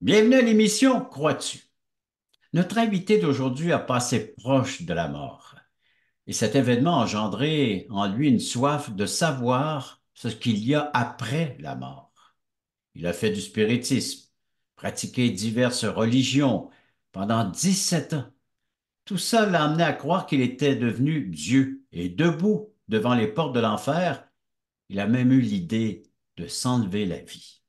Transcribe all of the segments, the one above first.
Bienvenue à l'émission Crois-tu? Notre invité d'aujourd'hui a passé proche de la mort et cet événement a engendré en lui une soif de savoir ce qu'il y a après la mort. Il a fait du spiritisme, pratiqué diverses religions pendant 17 ans. Tout ça l'a amené à croire qu'il était devenu Dieu et debout devant les portes de l'enfer, il a même eu l'idée de s'enlever la vie.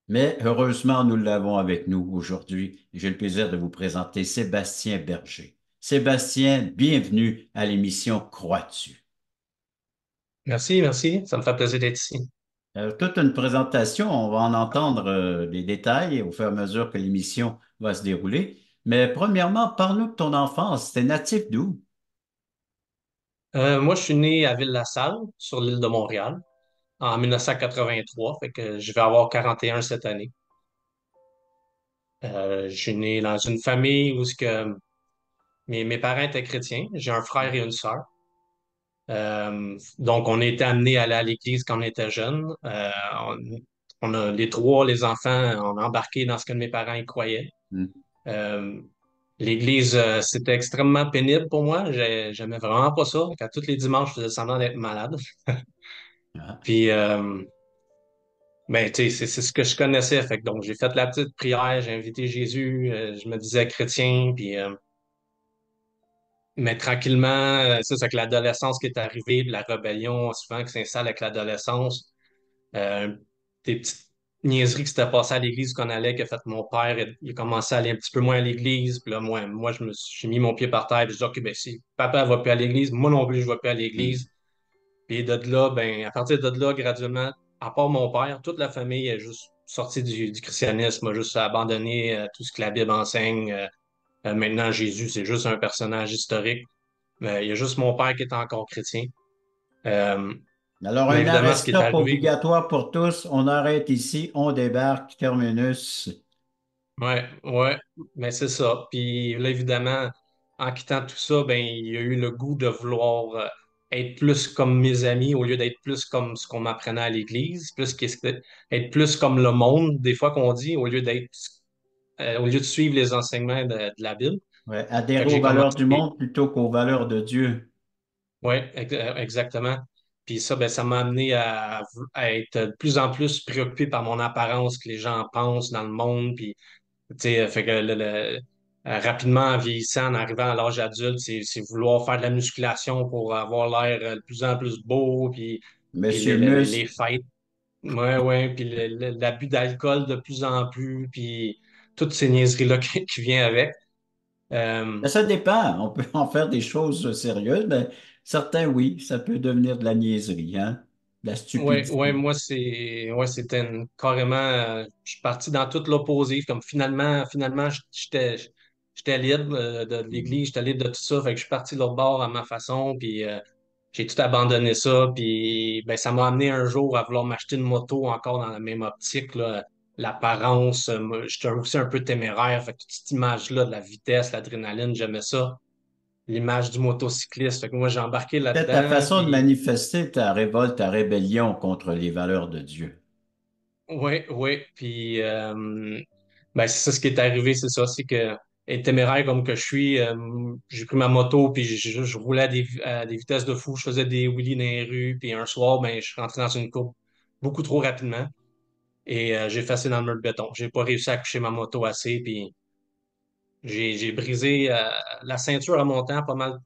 Mais heureusement, nous l'avons avec nous aujourd'hui. J'ai le plaisir de vous présenter Sébastien Berger. Sébastien, bienvenue à l'émission Crois-tu? Merci, merci. Ça me fait plaisir d'être ici. Toute une présentation, on va en entendre les détails au fur et à mesure que l'émission va se dérouler. Mais premièrement, parle-nous de ton enfance. T'es natif d'où? Moi, je suis né à Ville-la-Salle, sur l'île de Montréal, en 1983, fait que je vais avoir 41 cette année. Je suis né dans une famille où mes parents étaient chrétiens. J'ai un frère et une sœur. Donc, on a été amenés à aller à l'église quand on était jeunes. On, on a les trois, les enfants, on a embarqué dans ce que mes parents y croyaient. Hmm. Euh, L'église, c'était extrêmement pénible pour moi. J'aimais vraiment pas ça. Quand tous les dimanches, je faisais semblant d'être malade. Ah. Puis, ben, tu sais, c'est ce que je connaissais. Fait que donc, j'ai fait la petite prière, j'ai invité Jésus, je me disais chrétien, puis, mais tranquillement, c'est que l'adolescence qui est arrivée, puis la rébellion, souvent, qui s'installe avec l'adolescence, euh, des petites niaiseries qui s'étaient passées à l'église qu'on allait, que fait mon père, il a commencé à aller un petit peu moins à l'église, puis là, moi, j'ai mis mon pied par terre, puis je dis, OK, ben, si papa va plus à l'église, moi non plus, je vais plus à Hmm. l'église. Puis de là, ben, à partir de là, graduellement, à part mon père, toute la famille est juste sortie du christianisme, a juste abandonné tout ce que la Bible enseigne. Maintenant, Jésus, c'est juste un personnage historique. Il y a juste mon père qui est encore chrétien. Euh, Alors, mais un arrêt évidemment, ce qui est stop arrivé, obligatoire pour tous. On arrête ici, on débarque, terminus. ouais, ouais, mais c'est ça. Puis là, évidemment, en quittant tout ça, ben, il y a eu le goût de vouloir être plus comme mes amis au lieu d'être plus comme ce qu'on m'apprenait à l'église, être plus comme le monde, des fois qu'on dit, au lieu de suivre les enseignements de la Bible. Ouais, Fait adhérer que aux j'ai valeurs du commencé, monde plutôt qu'aux valeurs de Dieu. ouais, exactement. Puis ça, ben, ça m'a amené à être de plus en plus préoccupé par mon apparence, que les gens pensent dans le monde, puis tu sais, fait que rapidement, en vieillissant, en arrivant à l'âge adulte, c'est vouloir faire de la musculation pour avoir l'air de plus en plus beau, puis Monsieur Mus, les fêtes, ouais, ouais, puis l'abus d'alcool de plus en plus, puis toutes ces niaiseries-là qui viennent avec. Euh, ben, ça dépend. On peut en faire des choses sérieuses, mais certains, oui, ça peut devenir de la niaiserie, hein, de la ouais, ouais, stupidité. moi, carrément, je suis parti dans tout l'opposé, comme finalement, j'étais libre de Mm. l'Église, j'étais libre de tout ça, fait que je suis parti de l'autre bord à ma façon, puis j'ai tout abandonné ça, puis ben, ça m'a amené un jour à vouloir m'acheter une moto encore dans la même optique, là. L'apparence, moi, j'étais aussi un peu téméraire, fait que toute cette image-là de la vitesse, l'adrénaline, j'aimais ça. L'image du motocycliste, fait que moi j'ai embarqué C'était ta là-dedans, façon de puis manifester ta révolte, ta rébellion contre les valeurs de Dieu. oui, oui, puis ben, c'est ça ce qui est arrivé, c'est ça, c'est que être téméraire comme que je suis, j'ai pris ma moto, puis je roulais à des vitesses de fou, je faisais des wheelies dans les rues, puis un soir, ben, je suis rentré dans une courbe beaucoup trop rapidement, et j'ai effacé dans le mur de béton. J'ai pas réussi à coucher ma moto assez, puis j'ai brisé la ceinture à mon temps, pas mal,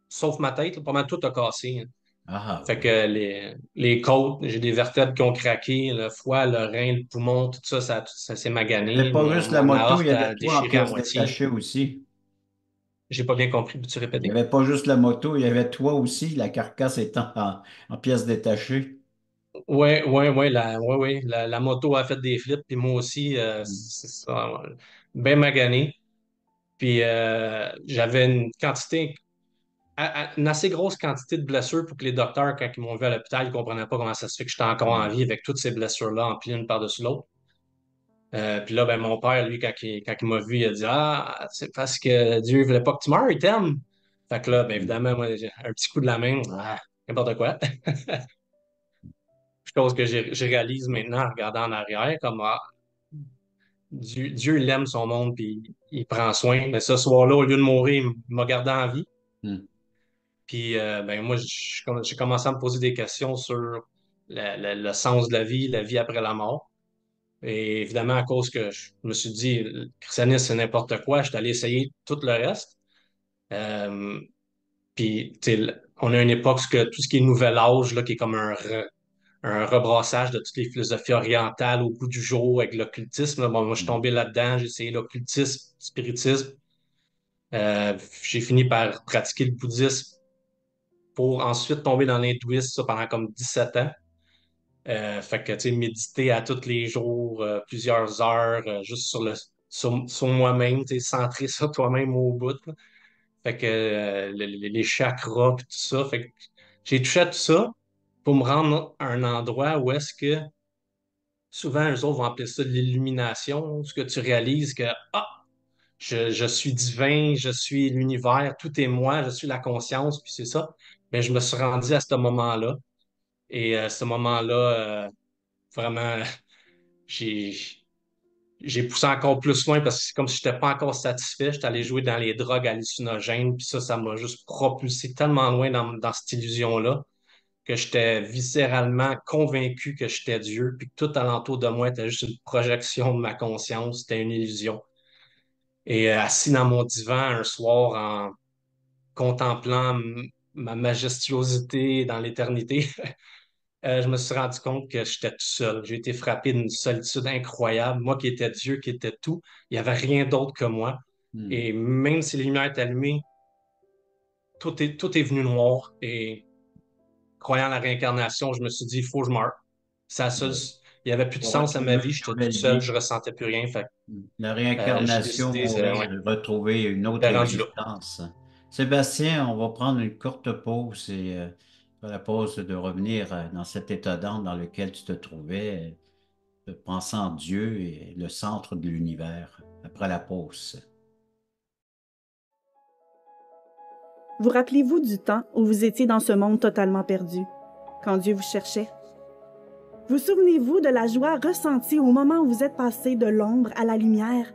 sauf ma tête, là, pas mal tout a cassé, hein. Ah Fait oui. que les côtes, j'ai des vertèbres qui ont craqué, le foie, le rein, le poumon, tout ça, ça s'est Il n'y avait magané. pas juste la Ma moto, il y aorte avait a toi en déchiré à pièces moitié. détachées aussi. J'ai pas bien compris, peux-tu Il n'y répéter? avait pas juste la moto, il y avait toi aussi, la carcasse étant en pièces détachées. Ouais, la moto a fait des flips, puis moi aussi, Mm. c'est ça, bien magané. Puis j'avais une assez grosse quantité de blessures pour que les docteurs, quand ils m'ont vu à l'hôpital, ils comprenaient pas comment ça se fait que j'étais encore en vie avec toutes ces blessures-là, en une par-dessus l'autre. Puis là, ben, mon père, lui, quand il m'a vu, il a dit, Ah, c'est parce que Dieu voulait pas que tu meurs, il t'aime. Fait que là, ben, Mm. évidemment, moi, j'ai un petit coup de la main, n'importe quoi. Chose que je réalise maintenant en regardant en arrière, comme Dieu, il aime son monde, puis il prend soin. Mais ce soir-là, au lieu de mourir, il m'a gardé en vie. Hmm. Puis ben, moi, j'ai commencé à me poser des questions sur le sens de la vie après la mort. Et évidemment, à cause que je me suis dit, le christianisme, c'est n'importe quoi, je suis allé essayer tout le reste. Euh, Puis, tu sais, on a une époque où tout ce qui est nouvel âge, là, qui est comme un rebrassage de toutes les philosophies orientales au goût du jour avec l'occultisme. Là. Bon, moi, je suis Hmm. tombé là-dedans, j'ai essayé l'occultisme, le spiritisme. J'ai fini par pratiquer le bouddhisme pour ensuite tomber dans l'hindouisme ça, pendant comme 17 ans. Fait que, tu sais, méditer à tous les jours, plusieurs heures, juste sur moi-même, tu sais, centrer ça toi-même au bout. Là. Fait que les chakras puis tout ça. Fait que j'ai touché à tout ça pour me rendre à un endroit où est-ce que souvent eux autres vont appeler ça l'illumination, où ce que tu réalises que ah, je suis divin, je suis l'univers, tout est moi, je suis la conscience, puis c'est ça. Mais je me suis rendu à ce moment-là. Et ce moment-là, vraiment, j'ai j'ai poussé encore plus loin parce que c'est comme si je n'étais pas encore satisfait. J'étais allé jouer dans les drogues hallucinogènes, puis ça m'a juste propulsé tellement loin dans cette illusion-là que j'étais viscéralement convaincu que j'étais Dieu, puis que tout alentour de moi était juste une projection de ma conscience, c'était une illusion. Et assis dans mon divan un soir en contemplant ma majestuosité dans l'éternité, je me suis rendu compte que j'étais tout seul. J'ai été frappé d'une solitude incroyable. Moi qui étais Dieu, qui était tout, il n'y avait rien d'autre que moi. Hmm. Et même si les lumières étaient allumées, tout est venu noir. Et croyant à la réincarnation, je me suis dit, il faut que je meure. Ouais. Il n'y avait plus de Pour sens à retrouver ma vie, une j'étais tout nouvelle seul, vie. je ressentais plus rien. Fait que, La j'ai réincarnation, décidé, mourir, ouais, retrouver une autre j'étais rendu là. existence. Sébastien, on va prendre une courte pause et à la pause de revenir dans cet état d'âme dans lequel tu te trouvais, pensant Dieu et le centre de l'univers. Après la pause. Vous rappelez-vous du temps où vous étiez dans ce monde totalement perdu, quand Dieu vous cherchait? Vous souvenez-vous de la joie ressentie au moment où vous êtes passé de l'ombre à la lumière,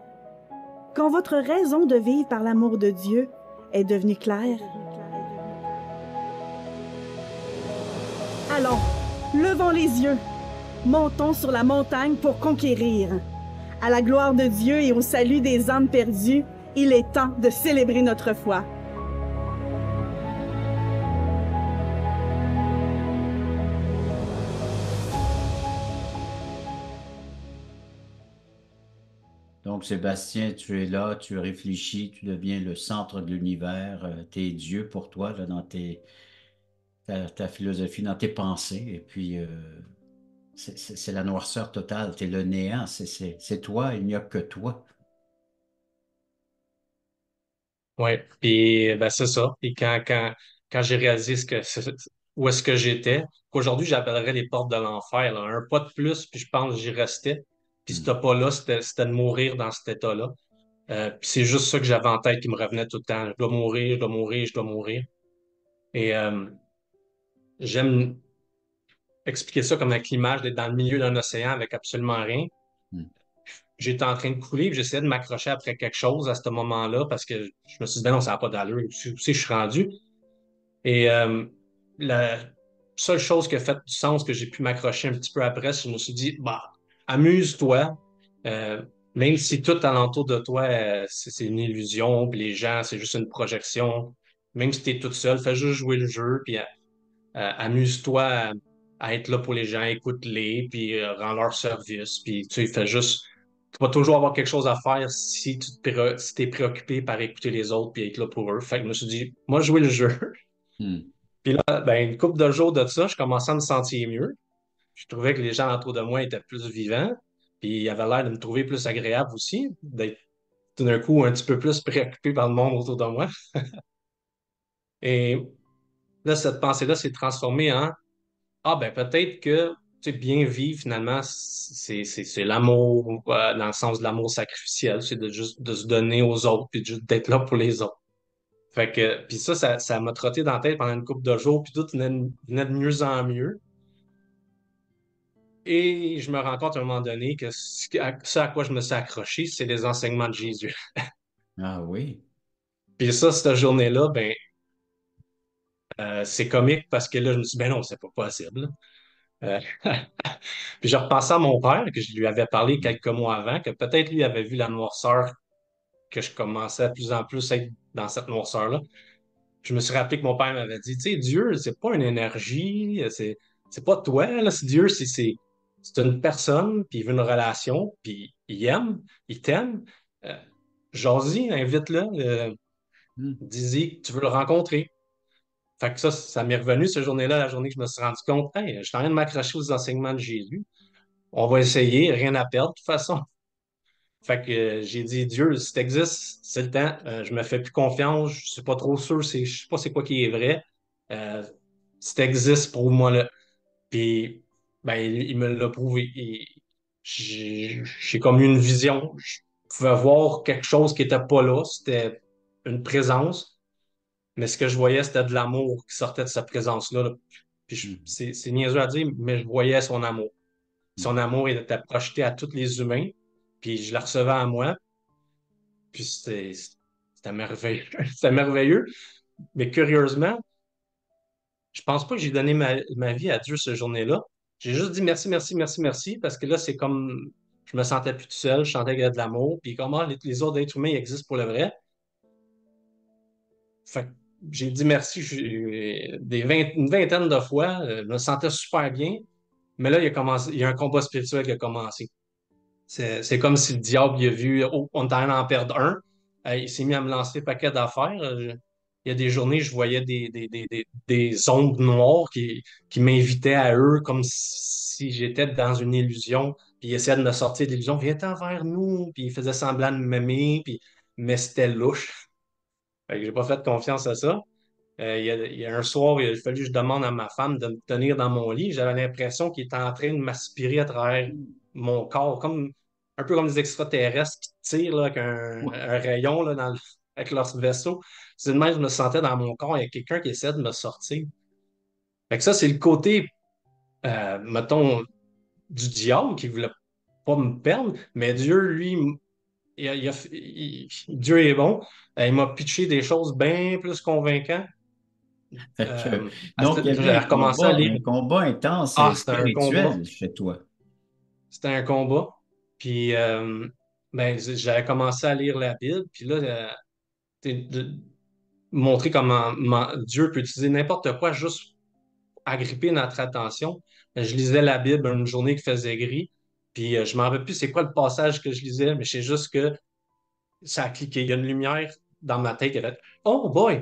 quand votre raison de vivre par l'amour de Dieu est devenue claire? Allons, levons les yeux, montons sur la montagne pour conquérir. À la gloire de Dieu et au salut des âmes perdues, il est temps de célébrer notre foi. Donc, Sébastien, tu es là, tu réfléchis, tu deviens le centre de l'univers, tu es Dieu pour toi, là, dans ta philosophie, dans tes pensées. Et puis, c'est la noirceur totale, tu es le néant, c'est toi, il n'y a que toi. Oui, puis ben, c'est ça. Puis quand j'ai réalisé où est-ce que j'étais, qu'aujourd'hui j'appellerais les portes de l'enfer, là. Un pas de plus, puis je pense que j'y restais. Puis ce Hmm. pas-là, c'était de mourir dans cet état-là. Puis c'est juste ça que j'avais en tête qui me revenait tout le temps. Je dois mourir, je dois mourir, je dois mourir. Et j'aime expliquer ça comme avec l'image d'être dans le milieu d'un océan avec absolument rien. Hmm. J'étais en train de couler, puis j'essayais de m'accrocher après quelque chose à ce moment-là parce que je me suis dit, ben non, ça n'a pas d'allure. Où c'est que je suis rendu? Et la seule chose qui a fait du sens que j'ai pu m'accrocher un petit peu après, c'est que je me suis dit, bah, amuse-toi, euh, même si tout alentour de toi, c'est une illusion, puis les gens, c'est juste une projection, même si tu es toute seule, fais juste jouer le jeu, puis amuse-toi à être là pour les gens, écoute-les, puis rends leur service, puis tu sais, fais juste. Tu vas toujours avoir quelque chose à faire si si t'es préoccupé par écouter les autres puis être là pour eux. Fait que je me suis dit, moi, jouer le jeu. Hmm. Puis là, ben, une couple de jours de ça, je commençais à me sentir mieux. Je trouvais que les gens autour de moi étaient plus vivants. Puis ils avaient l'air de me trouver plus agréable aussi, d'être tout d'un coup un petit peu plus préoccupé par le monde autour de moi. Et là, cette pensée-là s'est transformée en ah, ben peut-être que tu sais, bien vivre, finalement, c'est l'amour, dans le sens de l'amour sacrificiel. C'est de juste de se donner aux autres, puis juste d'être là pour les autres. Fait que, puis ça m'a trotté dans la tête pendant une couple de jours, puis tout venait de mieux en mieux. Et je me rends compte à un moment donné que ce à quoi je me suis accroché, c'est les enseignements de Jésus. Ah oui. Puis ça, cette journée-là, ben, c'est comique parce que là, je me suis dit, ben non, c'est pas possible. Euh, Puis je repensais à mon père, que je lui avais parlé quelques mois avant, que peut-être lui avait vu la noirceur, que je commençais de plus en plus à être dans cette noirceur-là. Je me suis rappelé que mon père m'avait dit, tu sais, Dieu, c'est pas une énergie, c'est pas toi, là, c'est Dieu, c'est une personne, puis il veut une relation, puis il aime, il t'aime. Euh, Jase-y, invite-le, Hmm. dis-y que tu veux le rencontrer. Fait que ça m'est revenu cette journée-là, la journée que je me suis rendu compte, hey, je suis en train de m'accrocher aux enseignements de Jésus. On va essayer, rien à perdre de toute façon. Fait que j'ai dit, Dieu, si t'existes, c'est le temps. Je me fais plus confiance. Je suis pas trop sûr. Je sais pas c'est quoi qui est vrai. Euh, Si t'existes, prouve-moi-le. Puis, ben, il me l'a prouvé. J'ai comme eu une vision. Je pouvais voir quelque chose qui était pas là. C'était une présence. Mais ce que je voyais, c'était de l'amour qui sortait de cette présence-là, là. Puis, Hmm. c'est niaiseux à dire, mais je voyais son amour. Hmm. Son amour, il était projeté à tous les humains. Puis, je le recevais à moi. Puis c'était merveilleux. C'était merveilleux. Mais curieusement, je pense pas que j'ai donné ma vie à Dieu ce journée-là. J'ai juste dit merci, merci, merci, merci, parce que là, c'est comme je me sentais plus tout seul, je sentais qu'il y avait de l'amour, puis comment les autres êtres humains ils existent pour le vrai. Fait que j'ai dit merci une vingtaine de fois, je me sentais super bien, mais là, il y a un combat spirituel qui a commencé. C'est comme si le diable il a vu, oh, on est en train d'en perdre un. Il s'est mis à me lancer un paquet d'affaires. Il y a des journées, je voyais des ombres noires qui m'invitaient à eux comme si j'étais dans une illusion. Puis ils essayaient de me sortir de l'illusion. Viens-t'en vers nous. Puis ils faisaient semblant de m'aimer. Mais c'était louche. Fait que j'ai pas fait confiance à ça. Il y a un soir, il a fallu que je demande à ma femme de me tenir dans mon lit. J'avais l'impression qu'il était en train de m'aspirer à travers mon corps, un peu comme des extraterrestres qui tirent là, avec un rayon là, avec leur vaisseau. C'est de même que je me sentais dans mon corps. Il y a quelqu'un qui essaie de me sortir. Fait que ça, c'est le côté, mettons, du diable qui voulait pas me perdre, mais Dieu, lui, Dieu est bon. Il m'a pitché des choses bien plus convaincantes. Fait que, donc, il y J'avais avait recommencé à lire. un combat intense et Ah, c'était un combat. spirituel chez toi. C'était un combat. Puis, ben, j'avais commencé à lire la Bible. Puis là, de montrer comment Dieu peut utiliser n'importe quoi juste pour agripper notre attention. Je lisais la Bible une journée qui faisait gris. Puis, je ne me rappelle plus c'est quoi le passage que je lisais, mais c'est juste que ça a cliqué. Il y a une lumière dans ma tête qui a fait Oh boy!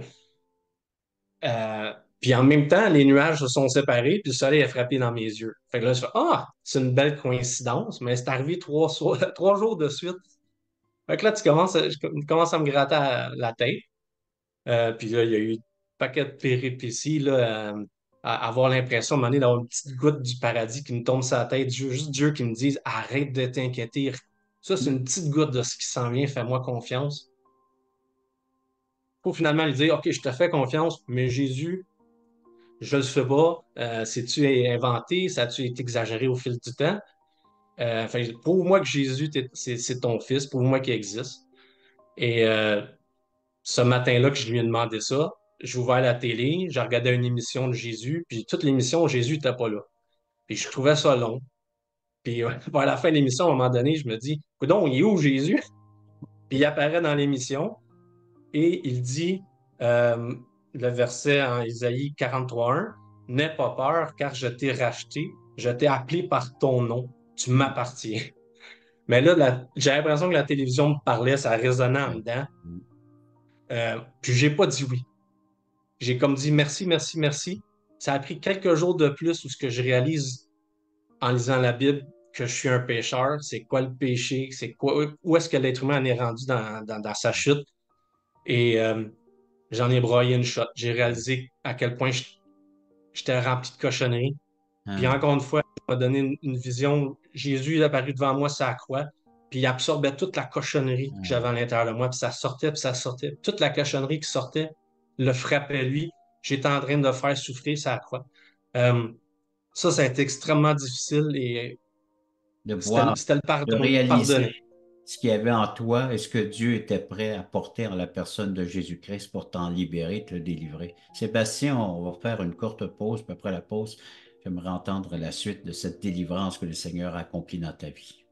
Puis en même temps, les nuages se sont séparés, puis le soleil a frappé dans mes yeux. Fait que là, je fais Ah, c'est une belle coïncidence, mais c'est arrivé 3 jours de suite. Fait que là, je commence à me gratter la tête. Puis là, il y a eu un paquet de péripéties, là, à avoir l'impression, à un moment donné, d'avoir une petite goutte du paradis qui me tombe sur la tête. Juste Dieu qui me dise Arrête de t'inquiéter. Ça, c'est une petite goutte de ce qui s'en vient, fais-moi confiance. Pour finalement lui dire OK, je te fais confiance, mais Jésus, je le sais pas. C'est-tu inventé? Ça a-tu été exagéré au fil du temps? Prouve-moi que Jésus, c'est ton fils. Prouve-moi qu'il existe. Et ce matin-là que je lui ai demandé ça, j'ai ouvert la télé, j'ai regardé une émission de Jésus, puis toute l'émission, Jésus n'était pas là. Puis je trouvais ça long. Puis vers la fin de l'émission, à un moment donné, je me dis, coudonc, il est où Jésus? Puis il apparaît dans l'émission et il dit le verset en Isaïe 43:1, N'aie pas peur, car je t'ai racheté, je t'ai appelé par ton nom, tu m'appartiens. Mais là, j'ai l'impression que la télévision me parlait, ça résonnait en Ouais. dedans. Puis j'ai pas dit oui. J'ai comme dit merci, merci, merci. Ça a pris quelques jours de plus où ce que je réalise en lisant la Bible que je suis un pécheur, c'est quoi le péché, c'est quoi, où est-ce que l'être humain en est rendu dans sa chute. Et j'en ai broyé une shot. J'ai réalisé à quel point j'étais rempli de cochonneries. Puis Ah, encore une fois, il m'a donné une vision. Jésus est apparu devant moi sur la croix, puis il absorbait toute la cochonnerie que j'avais ah, à l'intérieur de moi, puis ça sortait, puis ça sortait. Toute la cochonnerie qui sortait le frappait lui. J'étais en train de le faire souffrir sur la croix. Euh, ça a été extrêmement difficile et de voir, c'était le de pardonner. réaliser ce qu'il y avait en toi et ce que Dieu était prêt à porter en la personne de Jésus-Christ pour t'en libérer, te le délivrer. Sébastien, on va faire une courte pause, puis après la pause, j'aimerais entendre la suite de cette délivrance que le Seigneur a accomplie dans ta vie.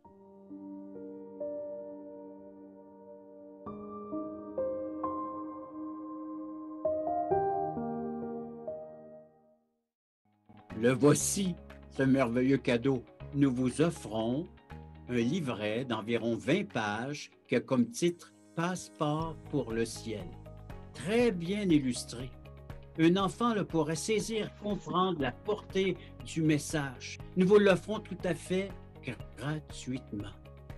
Le voici, ce merveilleux cadeau. Nous vous offrons un livret d'environ 20 pages qui a comme titre Passeport pour le ciel. Très bien illustré. Un enfant le pourrait saisir, comprendre la portée du message. Nous vous l'offrons tout à fait gratuitement,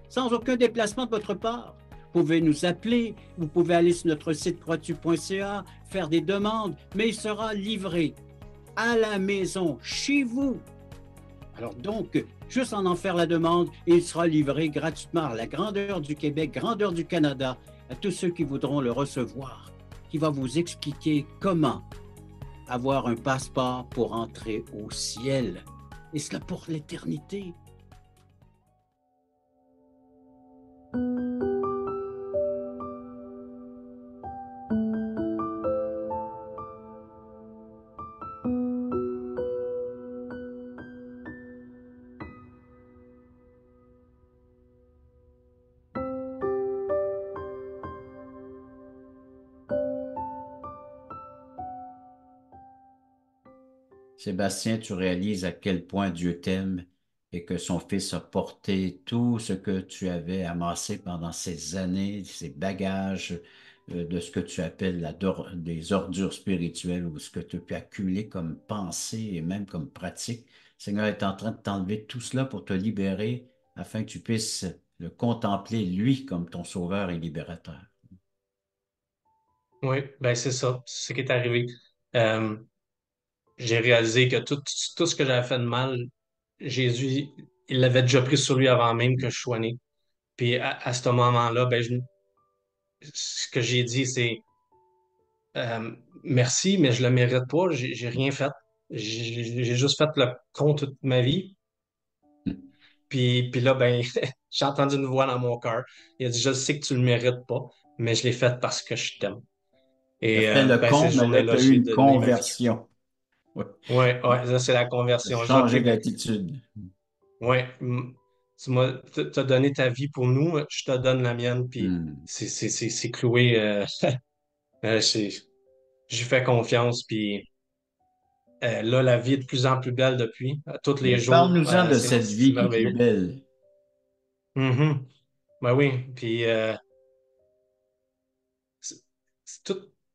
sans aucun déplacement de votre part. Vous pouvez nous appeler, vous pouvez aller sur notre site croixtu.ca, faire des demandes, mais il sera livré à la maison, chez vous. Alors donc, juste en faire la demande et il sera livré gratuitement à la grandeur du Québec, grandeur du Canada, à tous ceux qui voudront le recevoir, qui va vous expliquer comment avoir un passeport pour entrer au ciel, et cela pour l'éternité. Sébastien, tu réalises à quel point Dieu t'aime et que son Fils a porté tout ce que tu avais amassé pendant ces années, ces bagages de ce que tu appelles des ordures spirituelles ou ce que tu peux accumuler comme pensée et même comme pratique. Le Seigneur est en train de t'enlever tout cela pour te libérer afin que tu puisses le contempler, lui, comme ton sauveur et libérateur. Oui, ben c'est ça, c'est ce qui est arrivé. Euh, j'ai réalisé que tout ce que j'avais fait de mal, Jésus, il l'avait déjà pris sur lui avant même que je sois né. Puis à ce moment-là, ce que j'ai dit, c'est merci, mais je le mérite pas, j'ai rien fait. J'ai juste fait le con toute ma vie. Puis là, ben, j'ai entendu une voix dans mon cœur. Il a dit, je sais que tu le mérites pas, mais je l'ai fait parce que je t'aime. Tu as Et fait le ben, cette con, mais là, tu journée-là, as eu j'ai une donné ma vie. conversion. Ouais. Ouais, ouais, ça, c'est la conversion. J'ai Changer appris, ben, d'attitude. ouais, tu m'as donné ta vie pour nous, je te donne la mienne, puis Hmm. c'est cloué. Euh, j'ai j'ai fait confiance, puis là, la vie est de plus en plus belle depuis. Tous Mais les jours, parle-nous-en de cette c'est vie qui est plus merveilleux. belle. Mhm. Ben oui, puis c'est- c'est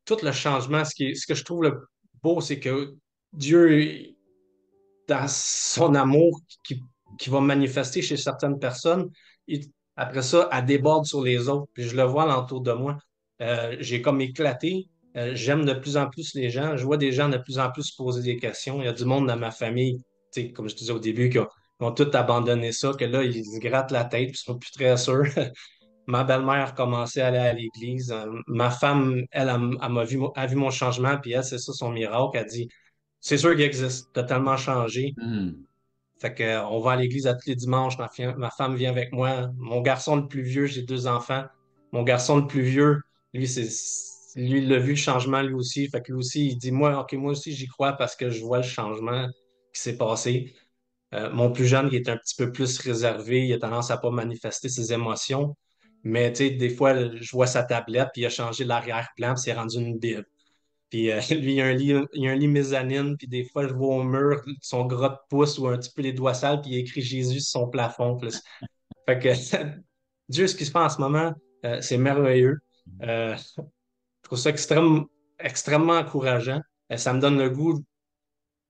tout le changement, ce que je trouve le beau, c'est que Dieu, dans son amour qui va manifester chez certaines personnes, après ça, elle déborde sur les autres. Puis je le vois alentour de moi. J'ai comme éclaté. J'aime de plus en plus les gens. Je vois des gens de plus en plus se poser des questions. Il y a du monde dans ma famille, tu sais, comme je te disais au début, qui ont tout abandonné ça, que là, ils se grattent la tête, puis ils sont plus très sûrs. Ma belle-mère a commencé à aller à l'église. Ma femme, elle m'a vu, a vu mon changement, puis elle, c'est ça son miracle. Elle dit, c'est sûr qu'il existe, totalement changé. Hmm. Fait que, on va à l'église à tous les dimanches. Ma femme vient avec moi. Mon garçon le plus vieux, j'ai deux enfants. Mon garçon le plus vieux, lui, lui, il a vu le changement lui aussi. Fait que lui aussi, il dit, moi, OK, moi aussi, j'y crois parce que je vois le changement qui s'est passé. Mon plus jeune, qui est un petit peu plus réservé, il a tendance à pas manifester ses émotions. Mais tu sais, des fois, je vois sa tablette, puis il a changé l'arrière-plan, puis c'est rendu une Bible. Puis lui, il y a un lit mezzanine, puis des fois, je vois au mur son gras de pouce ou un petit peu les doigts sales, puis il écrit Jésus sur son plafond. Fait que Dieu, ce qui se passe en ce moment, c'est merveilleux. Je trouve ça extrêmement encourageant. Ça me donne le goût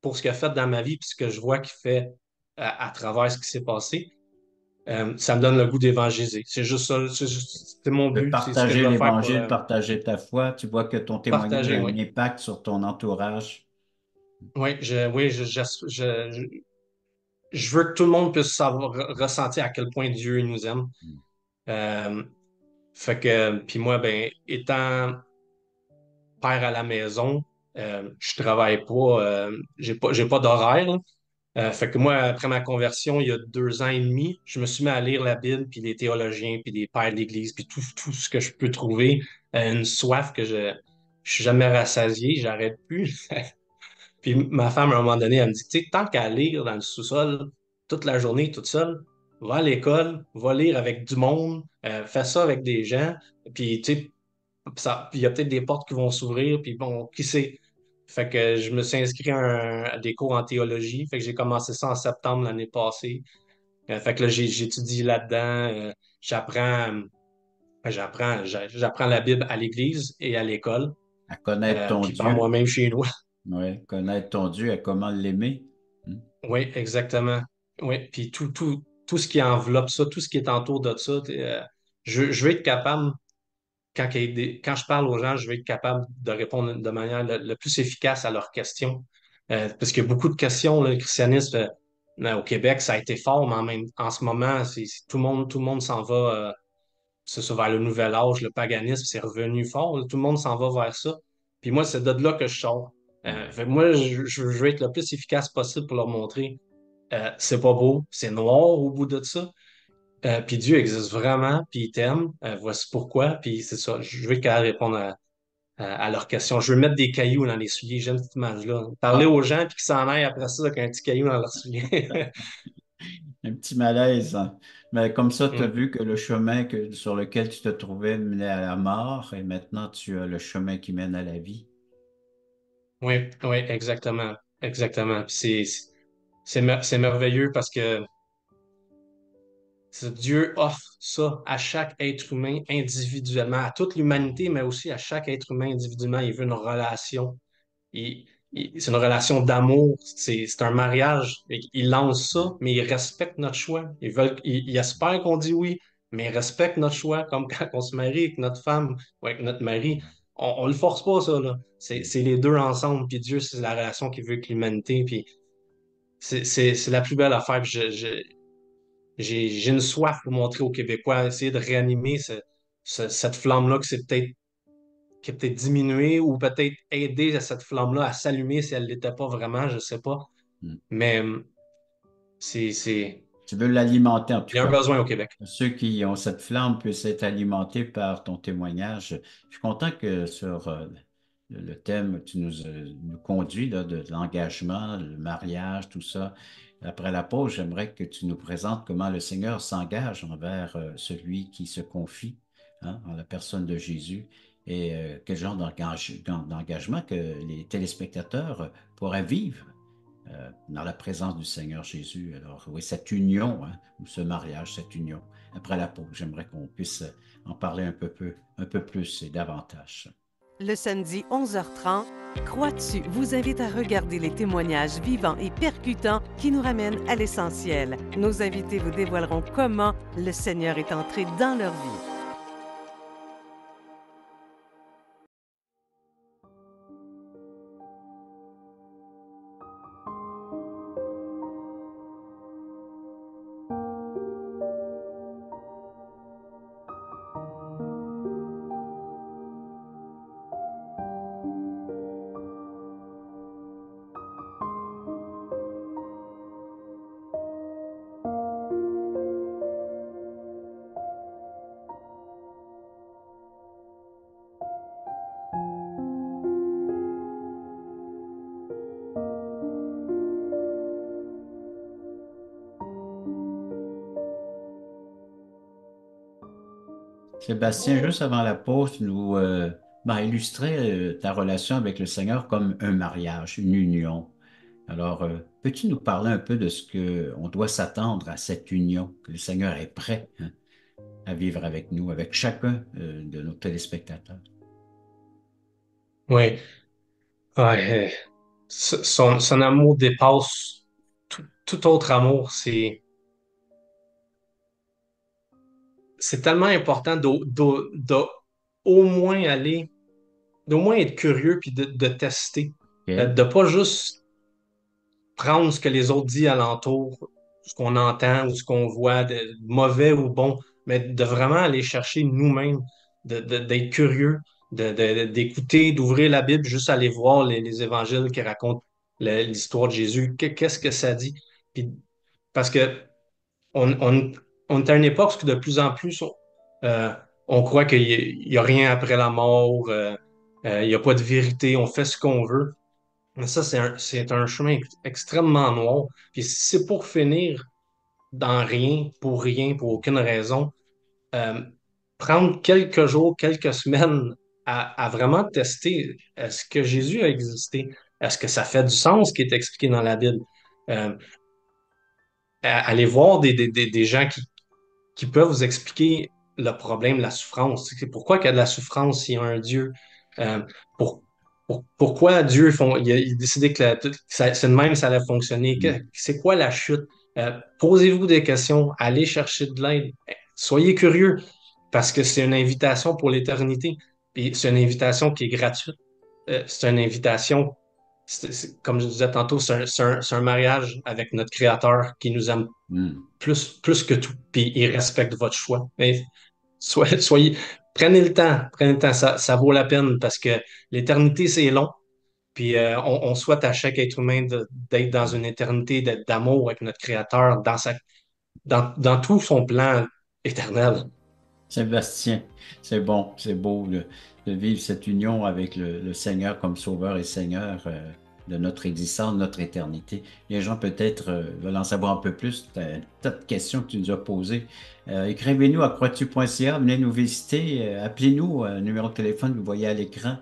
pour ce qu'il a fait dans ma vie, puis ce que je vois qu'il fait à travers ce qui s'est passé. Ça me donne le goût d'évangéliser. C'est juste ça, c'est mon De but, c'est ce que je partager dois faire pour l'Évangile, partager ta foi. Tu vois que ton témoignage a partager, un oui. impact sur ton entourage. Oui, je veux que tout le monde puisse savoir, ressentir à quel point Dieu nous aime. Euh, fait que, puis moi, ben, étant père à la maison, je travaille pas, j'ai pas d'horaire, là. Fait que moi, après ma conversion, il y a 2 ans et demi, je me suis mis à lire la Bible, puis les théologiens, puis les pères de l'Église, puis tout ce que je peux trouver. Une soif que je suis jamais rassasié, j'arrête plus. Puis ma femme, à un moment donné, elle me dit, tu sais, tant qu'à lire dans le sous-sol toute la journée, toute seule, va à l'école, va lire avec du monde, fais ça avec des gens, puis tu sais, puis il y a peut-être des portes qui vont s'ouvrir, puis bon, qui sait. Fait que je me suis inscrit à des cours en théologie. Fait que j'ai commencé ça en septembre l'année passée. Fait que là, j'étudie là-dedans. J'apprends, j'apprends la Bible à l'église et à l'école, À connaître ton puis par Dieu, moi-même chez nous. ouais, connaître ton Dieu et comment l'aimer. Hmm. Oui, exactement. Oui, puis tout ce qui enveloppe ça, tout ce qui est autour de ça, je veux être capable, quand je parle aux gens, je veux être capable de répondre de manière le plus efficace à leurs questions. Parce qu'il y a beaucoup de questions, là, le christianisme au Québec, ça a été fort, mais en ce moment, tout le monde s'en va, c'est ça, vers le nouvel âge, le paganisme, c'est revenu fort, là, tout le monde s'en va vers ça. Puis moi, c'est de là que je sors. Ouais. Fait que moi, je veux être le plus efficace possible pour leur montrer c'est pas beau, c'est noir au bout de ça. Puis Dieu existe vraiment, puis il t'aime. Voici pourquoi. Puis c'est ça. Je veux qu'elle réponde à leurs questions. Je veux mettre des cailloux dans les souliers. J'aime cette image-là. Parler Ah, aux gens, puis qu'ils s'en aillent après ça avec un petit caillou dans leurs souliers. un petit malaise, hein. Mais comme ça, tu as Mm. vu que le chemin sur lequel tu te trouvais menait à la mort et maintenant tu as le chemin qui mène à la vie. Oui, oui, exactement. Exactement. Puis c'est merveilleux parce que Dieu offre ça à chaque être humain individuellement, à toute l'humanité, mais aussi à chaque être humain individuellement. Il veut une relation. Il- c'est une relation d'amour, c'est un mariage. Ils lancent ça, mais ils respectent notre choix. Ils espèrent qu'on dit oui, mais ils respectent notre choix, comme quand on se marie avec notre femme ou avec notre mari. On le force pas, ça, là. C'est les deux ensemble, puis Dieu, c'est la relation qu'il veut avec l'humanité, puis c'est la plus belle affaire. Puis j'ai une soif pour montrer aux Québécois, essayer de réanimer cette flamme-là qui a peut-être diminué ou peut-être aidé à cette flamme-là à s'allumer si elle ne l'était pas vraiment, je ne sais pas. Hmm. Mais c'est... Tu veux l'alimenter en il tout y a un cas. besoin au Québec. Ceux qui ont cette flamme puissent être alimentés par ton témoignage. Je suis content que sur le thème, tu nous conduis là, de l'engagement, le mariage, tout ça. Après la pause, j'aimerais que tu nous présentes comment le Seigneur s'engage envers celui qui se confie, hein, en la personne de Jésus et quel genre d'engagement que les téléspectateurs pourraient vivre dans la présence du Seigneur Jésus. Alors, oui, cette union, hein, ou ce mariage, cette union. Après la pause, j'aimerais qu'on puisse en parler un peu plus et davantage. Le samedi 11h30, Crois-tu vous invite à regarder les témoignages vivants et percutants qui nous ramènent à l'essentiel. Nos invités vous dévoileront comment le Seigneur est entré dans leur vie. Sébastien, juste avant la pause, tu nous illustrais ta relation avec le Seigneur comme un mariage, une union. Alors, peux-tu nous parler un peu de ce que on doit s'attendre à cette union, que le Seigneur est prêt, hein, à vivre avec nous, avec chacun de nos téléspectateurs? Oui. Ouais, son amour dépasse tout autre amour. C'est tellement important au moins aller, d'au moins être curieux puis de tester. OK? De pas juste prendre ce que les autres disent alentour, ce qu'on entend ou ce qu'on voit, de mauvais ou bon, mais de vraiment aller chercher nous-mêmes, d'être curieux, d'écouter, d'ouvrir la Bible, juste aller voir les évangiles qui racontent. l'histoire de Jésus? Qu'est-ce que ça dit? Puis, parce que on, on, on est à une époque où de plus en plus, euh, on croit qu'il n'y a rien après la mort, il n'y a pas de vérité, on fait ce qu'on veut. Mais ça, c'est un chemin extrêmement noir. Puis si c'est pour finir dans rien, pour aucune raison, euh, prendre quelques jours, quelques semaines à vraiment tester, est-ce que Jésus a existé? Est-ce que ça fait du sens ce qui est expliqué dans la Bible? Euh, Aller voir des gens qui peuvent vous expliquer le problème, la souffrance. C'est pourquoi il y a de la souffrance s'il y a un Dieu? Euh, pour, Pourquoi Dieu il a décidé que c'est de même ça allait fonctionner? C'est quoi la chute? Posez-vous des questions, allez chercher de l'aide, soyez curieux parce que c'est une invitation pour l'éternité. Puis c'est une invitation qui est gratuite. C'est une invitation, comme je disais tantôt, c'est un mariage avec notre Créateur qui nous aime Mm. plus que tout, puis il respecte votre choix. Mais soyez, prenez le temps, ça vaut la peine parce que l'éternité, c'est long, puis on souhaite à chaque être humain d'être dans une éternité d'amour avec notre Créateur, dans tout son plan éternel. Sébastien, c'est bon, c'est beau de vivre cette union avec le Seigneur comme Sauveur et Seigneur de notre existence, de notre éternité. Les gens peut-être veulent en savoir un peu plus. T'as un tas de questions que tu nous as posées. Écrivez-nous à croix-tu.ca, venez nous visiter, appelez-nous, numéro de téléphone, vous voyez à l'écran.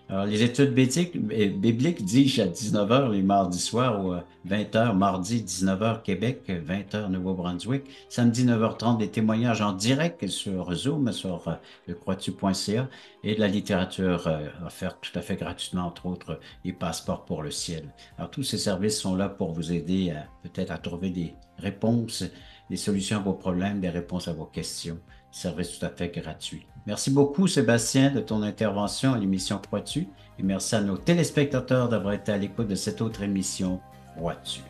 Alors, les études bibliques disent à 19 heures les mardis soirs ou 20 heures mardi 19 heures Québec, 20 heures Nouveau-Brunswick, samedi 9h30 des témoignages en direct sur Zoom, sur le croix-tu.ca et de la littérature offerte tout à fait gratuitement, entre autres, les passeports pour le ciel. Alors, tous ces services sont là pour vous aider peut-être à trouver des réponses, des solutions à vos problèmes, des réponses à vos questions. Service tout à fait gratuit. Merci beaucoup, Sébastien, de ton intervention à l'émission Crois-tu? Et merci à nos téléspectateurs d'avoir été à l'écoute de cette autre émission Crois-tu?